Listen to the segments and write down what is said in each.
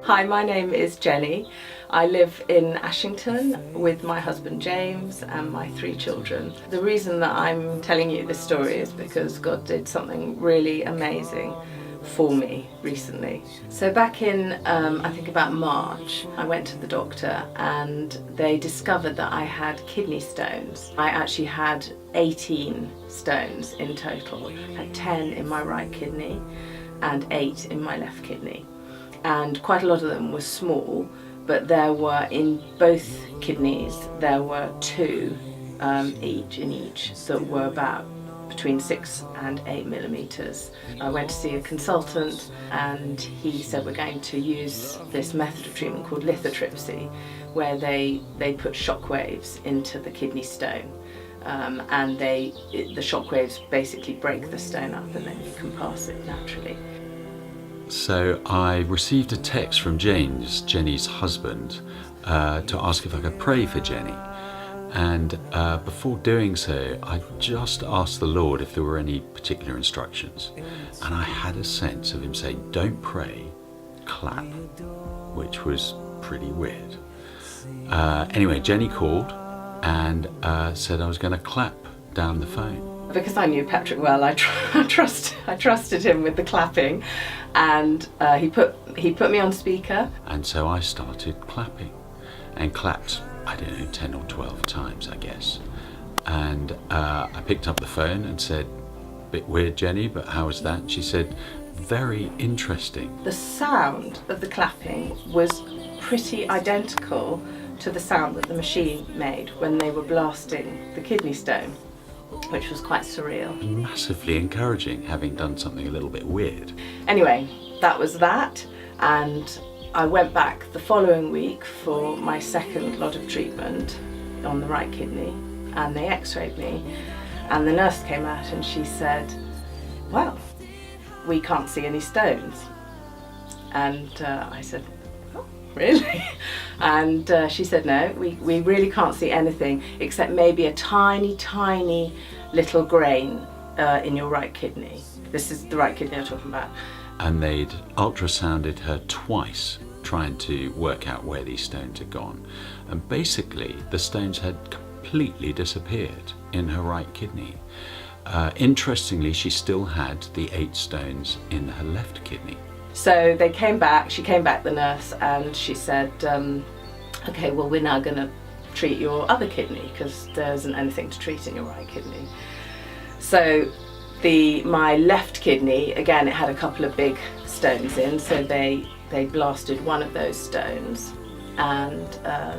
Hi, my name is Jenny. I live in Ashington with my husband James and my 3 children. The reason that I'm telling you this story is because God did something really amazing for me recently. So back in, I think about March, I went to the doctor and they discovered that I had kidney stones. I actually had 18 stones in total. I had 10 in my right kidney and 8 in my left kidney. And quite a lot of them were small, but there were, in both kidneys, there were 2 each in each that were about between 6 and 8 millimeters. I went to see a consultant and he said we're going to use this method of treatment called lithotripsy, where they put shock waves into the kidney stone. And the shock waves basically break the stone up and then you can pass it naturally. So I received a text from James, Jenny's husband, to ask if I could pray for Jenny. And before doing so, I just asked the Lord if there were any particular instructions. And I had a sense of him saying, don't pray, clap, which was pretty weird. Anyway, Jenny called and said I was going to clap down the phone. Because I knew Patrick well, I trusted him with the clapping, and he put me on speaker. And so I started clapping and clapped, I don't know, 10 or 12 times, I guess. And I picked up the phone and said, "Bit weird, Jenny, but how was that?" She said, "Very interesting." The sound of the clapping was pretty identical to the sound that the machine made when they were blasting the kidney stone, which was quite surreal. Massively encouraging, having done something a little bit weird. Anyway, that was that, and I went back the following week for my second lot of treatment on the right kidney, and they x-rayed me, and the nurse came out and she said, "Well, we can't see any stones." And I said, "Oh, really?" And she said, "No, we really can't see anything except maybe a tiny little grain in your right kidney." This is the right kidney I'm talking about. And they'd ultrasounded her twice, trying to work out where these stones had gone. And basically, the stones had completely disappeared in her right kidney. Interestingly, she still had the 8 stones in her left kidney. So they came back, she came back, the nurse, and she said, "Okay, well, we're now going to treat your other kidney because there isn't anything to treat in your right kidney." So my left kidney, again, it had a couple of big stones in, so they blasted one of those stones and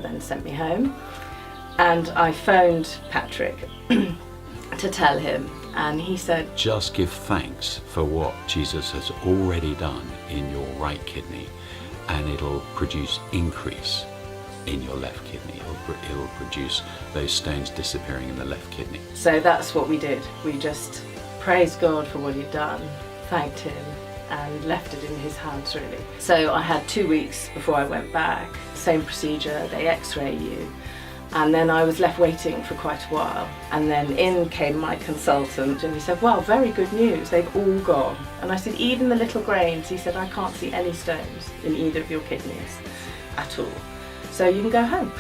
then sent me home. And I phoned Patrick to tell him, and he said, "Just give thanks for what Jesus has already done in your right kidney, and it'll produce increase in your left kidney. It'll produce those stones disappearing in the left kidney." So that's what we did. We just praised God for what he'd done, thanked him, and left it in his hands, really. So I had 2 weeks before I went back. Same procedure, they x-ray you. And then I was left waiting for quite a while. And then in came my consultant and he said, "Well, very good news, they've all gone." And I said, "Even the little grains?" He said, "I can't see any stones in either of your kidneys at all. So you can go home."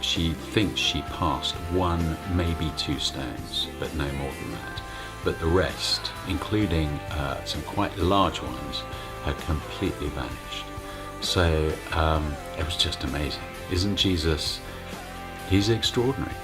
She thinks she passed 1, maybe 2 stones, but no more than that. But the rest, including some quite large ones, had completely vanished. So it was just amazing. Isn't Jesus? He's extraordinary.